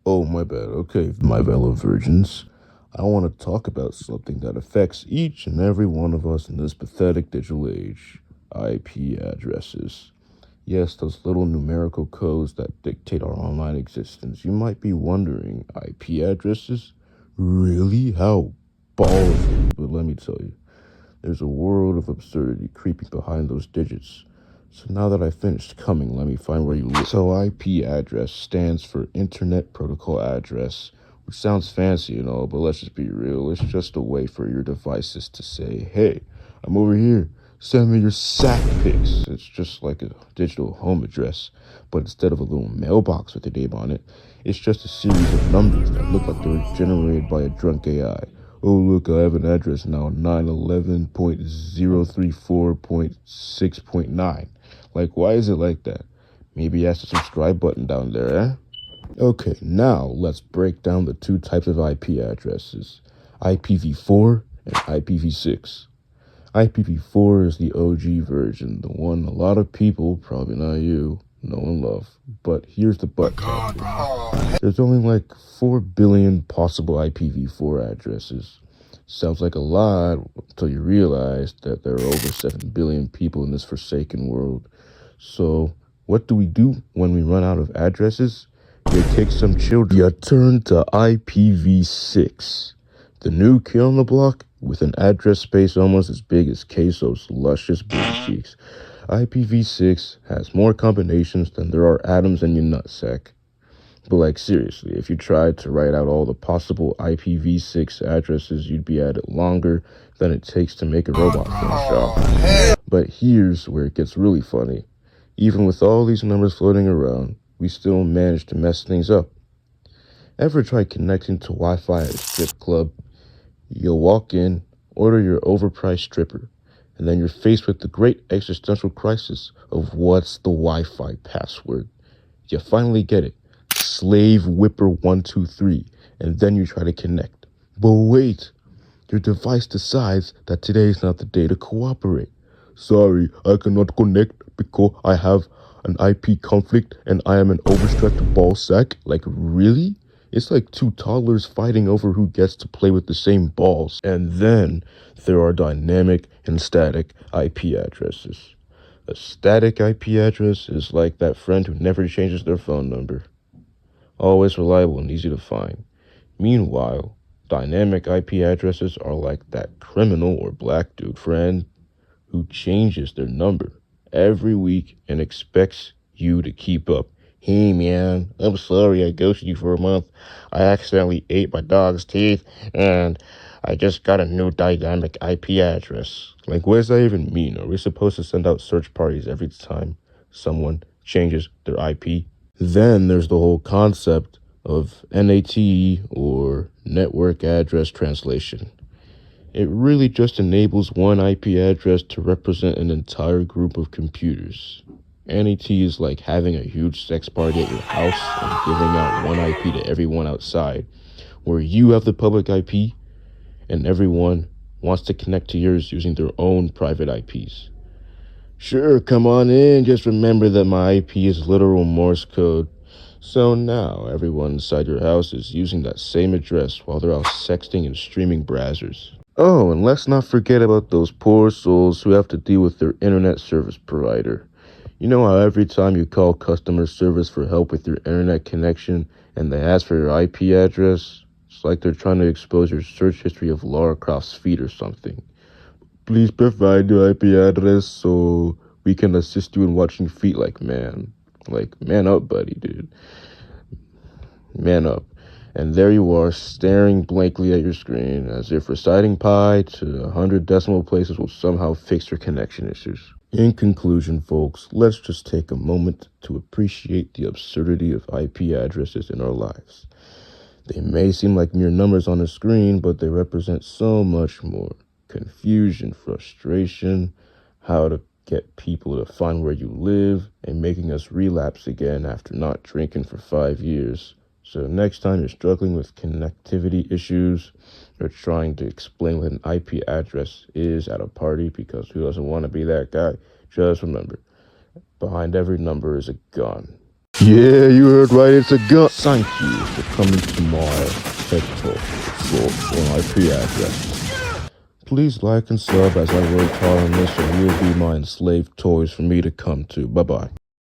Oh, my bad. Okay, my fellow virgins. I want to talk about something that affects each and every one of us in this pathetic digital age: IP addresses. Yes, those little numerical codes that dictate our online existence. You might be wondering, IP addresses? Really? How ballsy? But let me tell you, there's a world of absurdity creeping behind those digits. So now that I finished coming, let me find where you live. So IP address stands for Internet Protocol Address, which sounds fancy and all, but let's just be real. It's just a way for your devices to say, hey, I'm over here. Send me your sack pics. It's just like a digital home address, but instead of a little mailbox with your name on it, it's just a series of numbers that look like they were generated by a drunk AI. Oh, look, I have an address now, 911.034.6.9. Like, why is it like that? Maybe ask the subscribe button down there, eh? Okay, now let's break down the two types of IP addresses: IPv4 and IPv6. IPv4 is the OG version, the one a lot of people, probably not you, know and love. But here's the but. There's only like 4 billion possible IPv4 addresses. Sounds like a lot until you realize that there are over 7 billion people in this forsaken world. So, what do we do when we run out of addresses? You kick some children. You turn to IPv6, the new kid on the block with an address space almost as big as Queso's luscious booty cheeks. IPv6 has more combinations than there are atoms in your nutsack. But like seriously, if you tried to write out all the possible IPv6 addresses, you'd be at it longer than it takes to make a robot finish off. But here's where it gets really funny. Even with all these numbers floating around, we still manage to mess things up. Ever try connecting to Wi-Fi at a strip club? You'll walk in, order your overpriced stripper, and then you're faced with the great existential crisis of what's the Wi-Fi password. You finally get it. Slave Whipper 123, and then you try to connect. But wait, your device decides that today is not the day to cooperate. Sorry, I cannot connect because I have an IP conflict and I am an overstretched ball sack. Like, really? It's like two toddlers fighting over who gets to play with the same balls. And then there are dynamic and static IP addresses. A static IP address is like that friend who never changes their phone number. Always reliable and easy to find. Meanwhile, dynamic IP addresses are like that criminal or black dude friend who changes their number every week and expects you to keep up. Hey man, I'm sorry I ghosted you for a month. I accidentally ate my dog's teeth and I just got a new dynamic IP address. Like, what does that even mean? Are we supposed to send out search parties every time someone changes their IP? Then there's the whole concept of NAT, or Network Address Translation. It really just enables one IP address to represent an entire group of computers. NAT is like having a huge sex party at your house and giving out one IP to everyone outside, where you have the public IP and everyone wants to connect to yours using their own private IPs. Sure, come on in, just remember that my IP is literal Morse code. So now everyone inside your house is using that same address while they're out sexting and streaming browsers. Oh, and let's not forget about those poor souls who have to deal with their internet service provider. You know how every time you call customer service for help with your internet connection and they ask for your IP address, it's like they're trying to expose your search history of Lara Croft's feet or something. Please provide your IP address so we can assist you in watching feet. Like, man. Like, man up, buddy, dude. Man up. And there you are, staring blankly at your screen, as if reciting pi to 100 decimal places will somehow fix your connection issues. In conclusion, folks, let's just take a moment to appreciate the absurdity of IP addresses in our lives. They may seem like mere numbers on a screen, but they represent so much more. Confusion, frustration, how to get people to find where you live, and making us relapse again after not drinking for 5 years. So next time you're struggling with connectivity issues or trying to explain what an IP address is at a party, because who doesn't want to be that guy, just remember, behind every number is a gun. Yeah, you heard right, it's a gun. Thank you for coming to my TED Talk for on IP addresses. Please like and sub as I work hard on this, and you'll be my enslaved toys for me to come to. Bye-bye.